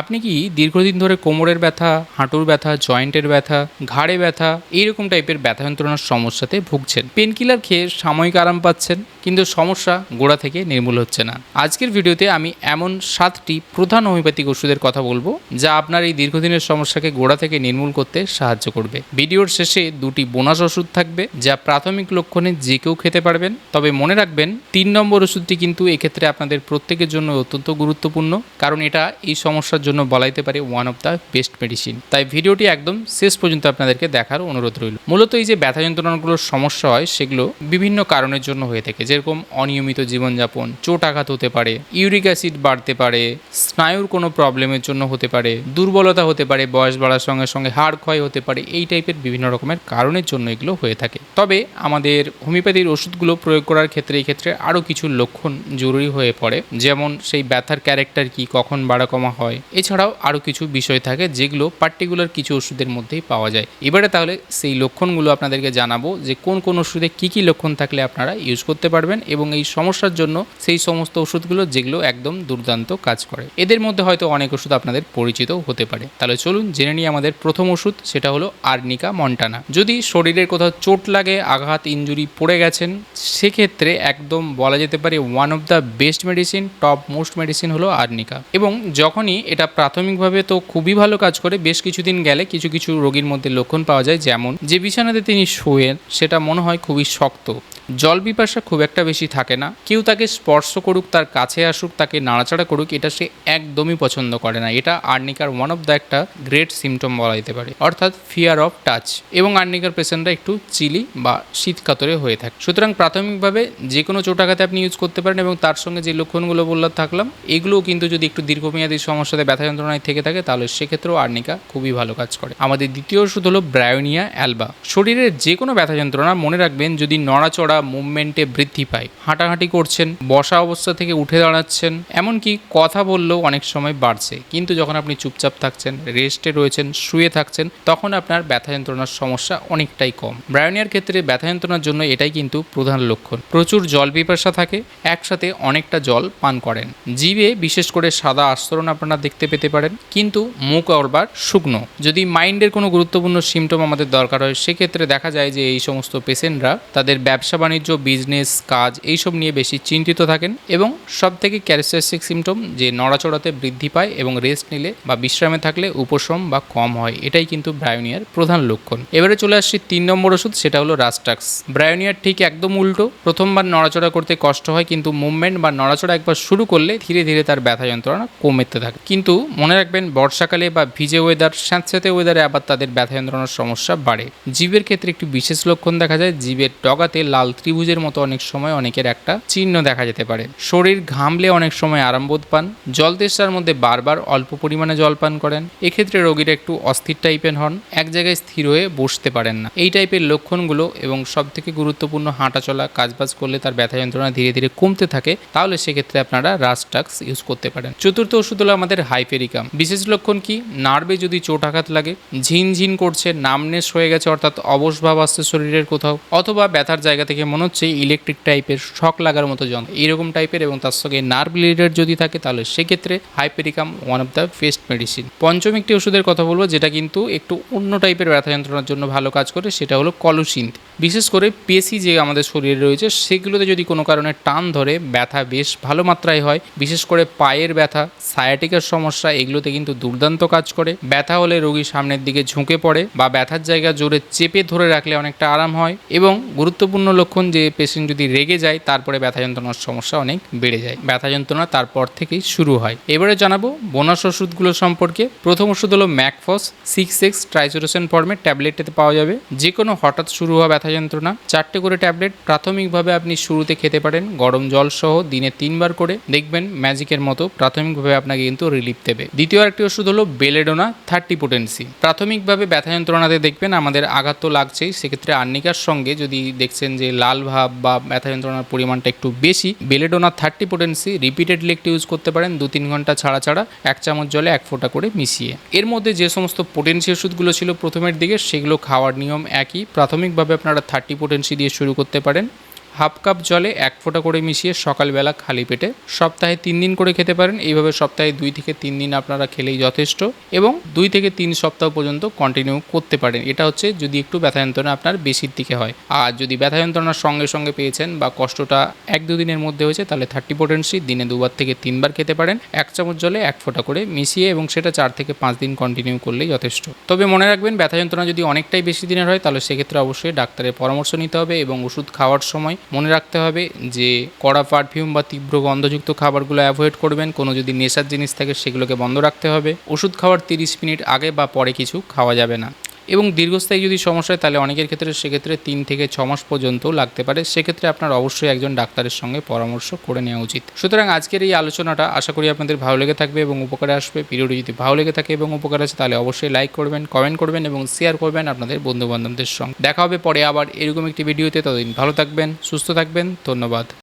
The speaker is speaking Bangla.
আপনি কি দীর্ঘদিন ধরে কোমরের ব্যথা, হাঁটুর ব্যথা, জয়েন্টের ব্যথা, ঘাড়ে ব্যথা এইরকম টাইপের ব্যথা যন্ত্রণার সমস্যাতে ভুগছেন? পেনকিলার খেয়ে সাময়িক আরাম পাচ্ছেন, কিন্তু সমস্যা গোড়া থেকে নির্মূল হচ্ছে না। আজকের ভিডিওতে আমি এমন 7টি প্রধান হোমিওপ্যাথিক ওষুধের কথা বলবো যা আপনার এই দীর্ঘদিনের সমস্যাকে গোড়া থেকে নির্মূল করতে সাহায্য করবে। ভিডিওর শেষে 2টি বোনাস ওষুধ থাকবে যা প্রাথমিক লক্ষণে যে কেউ খেতে পারবেন। তবে মনে রাখবেন 3 নম্বর ওষুধটি কিন্তু এক্ষেত্রে আপনাদের প্রত্যেকের জন্য অত্যন্ত গুরুত্বপূর্ণ, কারণ এটা এই সমস্যার জন্য বলাইতে পারে one of the best medicine. তাই ভিডিওটি একদম শেষ পর্যন্ত আপনাদেরকে দেখার অনুরোধ রইল। মূলত এই যে ব্যথা যন্ত্রণাগুলোর সমস্যা হয় সেগুলো বিভিন্ন কারণের জন্য হয়ে থাকে, যেরকম অনিয়মিত জীবনযাপন, চোট আঘাত হতে পারে, ইউরিক অ্যাসিড বাড়তে পারে, স্নায়ুর কোনো প্রবলেমের জন্য হতে পারে, দুর্বলতা হতে পারে, বয়স বাড়ার সঙ্গে সঙ্গে হাড় ক্ষয় হতে পারে। এই টাইপের বিভিন্ন রকমের কারণের জন্য এগুলো হয়ে থাকে। তবে আমাদের হোমিওপ্যাথির ওষুধগুলো প্রয়োগ করার ক্ষেত্রে এই ক্ষেত্রে আরও কিছু লক্ষণ জরুরি হয়ে পড়ে, যেমন সেই ব্যথার ক্যারেক্টার কি, কখন বাড়া কমা হয়, এছাড়াও আরও কিছু বিষয় থাকে যেগুলো পার্টিকুলার কিছু ওষুধের মধ্যেই পাওয়া যায়। এবারে তাহলে সেই লক্ষণগুলো আপনাদেরকে জানাবো যে কোন কোন ওষুধে কী কী লক্ষণ থাকলে আপনারা ইউজ করতে পারবেন এবং এই সমস্যার জন্য সেই সমস্ত ওষুধগুলো যেগুলো একদম দুর্দান্ত কাজ করে। এদের মধ্যে হয়তো অনেক ওষুধ আপনাদের পরিচিত হতে পারে। তাহলে চলুন জেনে নিই আমাদের প্রথম ওষুধ, সেটা হলো আর্নিকা মন্টানা। যদি শরীরের কোথাও চোট লাগে, আঘাত, ইনজুরি পড়ে গেছেন, সেক্ষেত্রে একদম বলা যেতে পারে one of the best medicine, top most medicine হলো আর্নিকা। এবং যখনই এটা প্রাথমিকভাবে তো খুবই ভালো কাজ করে, বেশ কিছুদিন গেলে কিছু কিছু রোগীর মধ্যে লক্ষণ পাওয়া যায়, যেমন যে বিছানাতে তিনি শোয়েন সেটা মনে হয় খুবই শক্ত, জল পিপাসা খুব একটা বেশি থাকে না, কেউ তাকে স্পর্শ করুক, তার কাছে আসুক, তাকে নাড়াচাড়া করুক, এটা সে একদমই পছন্দ করে না। এটা আর্নিকার ওয়ান অফ দ্য একটা গ্রেট সিমটম বলা যেতে পারে, অর্থাৎ ফিয়ার অফ টাচ। এবং আর্নিকার পেশেন্টরা একটু চিলি বা শীত কাতরে হয়ে থাকে। সুতরাং প্রাথমিকভাবে যে কোনো চোটাঘাতে আপনি ইউজ করতে পারেন এবং তার সঙ্গে যে লক্ষণগুলো বললাম থাকলাম, এগুলোও কিন্তু যদি একটু দীর্ঘমেয়াদী সমস্যাতে ব্যথা যন্ত্রণায় থেকে থাকে তাহলে সেক্ষেত্রেও আর্নিকা খুবই ভালো কাজ করে। আমাদের দ্বিতীয় ওষুধ হলো ব্রায়োনিয়া অ্যালবা। শরীরের যে কোনো ব্যথা যন্ত্রণা মনে রাখবেন যদি নড়াচড়া, মুভমেন্টে বৃদ্ধি পায়, হাঁটাহাঁটি করছেন, বসা অবস্থা থেকে উঠে দাঁড়াচ্ছেন, এমনকি কথা বললেও অনেক সময় বাড়ছে, কিন্তু যখন আপনি চুপচাপ থাকছেন, রেস্টে রয়েছেন, শুয়ে থাকছেন, তখন আপনার ব্যথা যন্ত্রণার সমস্যা অনেকটাই কম। ব্রায়োনিয়ার ক্ষেত্রে ব্যথা যন্ত্রণার জন্য এটাই কিন্তু প্রধান লক্ষণ। প্রচুর জল পিপাসা থাকে, একসাথে অনেকটা জল পান করেন, জিভে বিশেষ করে সাদা আস্তরণ আপনারা দেখতে পেতে পারেন, কিন্তু মুখ আবার শুকনো। যদি মাইন্ডের কোনো গুরুত্বপূর্ণ সিমটম আমাদের দরকার হয়, সেক্ষেত্রে দেখা যায় যে এই সমস্ত পেশেন্টরা তাদের ব্যবসা বাণিজ্য, বিজনেস, কাজ এইসব নিয়ে বেশি চিন্তিত থাকেন। এবং সব থেকে ক্যারেক্টারিস্টিক সিমটম যে নড়াচড়াতে বৃদ্ধি পায় এবং রেস্ট নিলে বা বিশ্রামে থাকলে উপশম বা কম হয়, এটাই কিন্তু ব্রায়োনিয়ার প্রধান লক্ষণ। এবারে চলে আসছি 3 নম্বর ওষুধ, সেটা হলো রাস্টাক্স। ব্রায়োনিয়ার ঠিক একদম উল্টো। প্রথমবার নড়াচড়া করতে কষ্ট হয়, কিন্তু মুভমেন্ট বা নড়াচড়া একবার শুরু করলে ধীরে ধীরে তার ব্যথা যন্ত্রণা কমতে থাকে। কিন্তু মনে রাখবেন বর্ষাকালে বা ভিজে ওয়েদার, স্যাঁতস্যাঁতে ওয়েদারে আবার তাদের ব্যথা যন্ত্রণার সমস্যা বাড়ে। জীবের ক্ষেত্রে একটি বিশেষ লক্ষণ দেখা যায়, জীবের ডগাতে লাল ত্রিভুজের মতো অনেক সময় অনেকের একটা চিহ্ন দেখা যেতে পারে। শরীর ঘামলে অনেক সময় আরাম বোধ পান, জল তেষ্টার মধ্যে বারবার অল্প পরিমাণে জল পান করেন। এক্ষেত্রে রোগীরা একটু অস্থির টাইপের হন, এক জায়গায় স্থির হয়ে বসতে পারেন না। এই টাইপের লক্ষণগুলো এবং সব থেকে গুরুত্বপূর্ণ হাঁটাচলা, কাজবাজ করলে তার ব্যথা যন্ত্রণা ধীরে ধীরে কমতে থাকে, তাহলে সেক্ষেত্রে আপনারা রাস্টাক্স ইউজ করতে পারেন। চতুর্থ ওষুধ হলো আমাদের হাইপেরিকাম। বিশেষ লক্ষণ কি, নার্ভে যদি চোট আঘাত লাগে, ঝিনঝিন করছে, নামনেস হয়ে গেছে, অর্থাৎ অবসভাব আসছে শরীরের কোথাও, অথবা ব্যথার জায়গা থেকে মনে হচ্ছে ইলেকট্রিক টাইপের শক লাগার মতো যন্ত্র, এইরকম টাইপের, এবং তার সঙ্গে নার্ভ রিলেটেড যদি থাকে, তাহলে সেক্ষেত্রে hypericum one of the best medicine. পঞ্চম একটি ওষুধের কথা বলবো যেটা কিন্তু একটু অন্য টাইপের ব্যথা যন্ত্রণার জন্য ভালো কাজ করে, সেটা হলো কলুসিন্থ। বিশেষ করে পেশি যে আমাদের শরীরে রয়েছে সেগুলোতে যদি কোনো কারণে টান ধরে ব্যথা বেশ ভালো মাত্রায় হয়, বিশেষ করে পায়ের ব্যথা, সায়াটিকার সমস্যা, এগুলোতে কিন্তু দুর্দান্ত কাজ করে। ব্যথা হলে রোগী সামনের দিকে ঝুঁকে পড়ে বা ব্যথার জায়গা জোরে চেপে ধরে রাখলে অনেকটা আরাম হয়। এবং গুরুত্বপূর্ণ লক্ষণ যে পেশেন্ট যদি রেগে যায় তারপরে ব্যথা যন্ত্রণার সমস্যা অনেক বেড়ে যায়, ব্যথা যন্ত্রণা তারপর থেকেই শুরু হয়। এবারে জানাবো বোনাস ওষুধগুলো সম্পর্কে। প্রথম ওষুধ হলো ম্যাকফস 6X ট্রাইসোরোসেন ফর্মে, ট্যাবলেটে পাওয়া যাবে। যে কোনো হঠাৎ শুরু হওয়া ব্যথা যন্ত্রণা 4টে করে ট্যাবলেট প্রাথমিকভাবে আপনি শুরুতে খেতে পারেন, গরম জল সহ দিনে 3 বার করে। দেখবেন ম্যাজিকের মতো প্রাথমিকভাবে আপনাকে কিন্তু রিলিফ দেবে। দ্বিতীয় একটি ওষুধ হলো বেলেডোনা 30 পোটেন্সি। প্রাথমিকভাবে ব্যথা যন্ত্রণাতে দেখবেন আমাদের আঘাত তো লাগছেই, সেক্ষেত্রে আর্নিকার সঙ্গে যদি দেখছেন যে লাল ভাব বা ব্যথা যন্ত্রণার পরিমাণটা একটু বেশি, বেলেডোনা 30 পোটেন্সি রিপিটেডলি একটু ইউজ করতে পারেন, 2-3 ঘন্টা ছাড়া ছাড়া 1 চামচ জলে 1 ফোঁটা করে মিশিয়ে। এর মধ্যে যে সমস্ত পোটেন্সি ওষুধগুলো ছিল প্রথমের দিকে, সেগুলো খাওয়ার নিয়ম একই। প্রাথমিকভাবে আপনারা 30 পোটেন্সি দিয়ে শুরু করতে পারেন। হাফ কাপ জলে 1 ফোঁটা করে মিশিয়ে সকালবেলা খালি পেটে সপ্তাহে 3 দিন করে খেতে পারেন। এইভাবে সপ্তাহে 2 থেকে 3 দিন আপনারা খেলেই যথেষ্ট এবং 2 থেকে 3 সপ্তাহ পর্যন্ত কন্টিনিউ করতে পারেন। এটা হচ্ছে যদি একটু ব্যথা যন্ত্রণা আপনার বেশির দিকে হয়। আর যদি ব্যথা যন্ত্রণার সঙ্গে সঙ্গে পেয়েছেন বা কষ্টটা 1-2 দিনের মধ্যে হয়েছে তাহলে 30 পোটেন্সি দিনে 2বার থেকে 3বার খেতে পারেন 1 চামচ জলে 1 ফোঁটা করে মিশিয়ে এবং সেটা 4 থেকে 5 দিন কন্টিনিউ করলেই যথেষ্ট। তবে মনে রাখবেন ব্যথা যন্ত্রণা যদি অনেকটাই বেশি দিনের হয় তাহলে সেক্ষেত্রে অবশ্যই ডাক্তারের পরামর্শ নিতে হবে এবং ওষুধ খাওয়ার সময় মনে রাখতে হবে যে কড়া পারফিউম বা তীব্র গন্ধযুক্ত খাবারগুলো অ্যাভয়েড করবেন। কোনো যদি নেশার জিনিস থাকে সেগুলোকে বন্ধ রাখতে হবে। ওষুধ খাওয়ার 30 মিনিট আগে বা পরে কিছু খাওয়া যাবে না এবং দীর্ঘস্থায়ী যদি সমস্যা হয় তাহলে অনেকের ক্ষেত্রে সেক্ষেত্রে 3 থেকে 6 মাস পর্যন্তও লাগতে পারে। সেক্ষেত্রে আপনার অবশ্যই একজন ডাক্তারের সঙ্গে পরামর্শ করে নেওয়া উচিত। সুতরাং আজকের এই আলোচনাটা আশা করি আপনাদের ভালো লেগে থাকবে এবং উপকারে আসবে। ভিডিওটি যদি ভালো লেগে থাকে এবং উপকার আছে তাহলে অবশ্যই লাইক করবেন, কমেন্ট করবেন এবং শেয়ার করবেন আপনাদের বন্ধুবান্ধবদের সঙ্গে। দেখা হবে পরে আবার এরকম একটি ভিডিওতে। ততদিন ভালো থাকবেন, সুস্থ থাকবেন। ধন্যবাদ।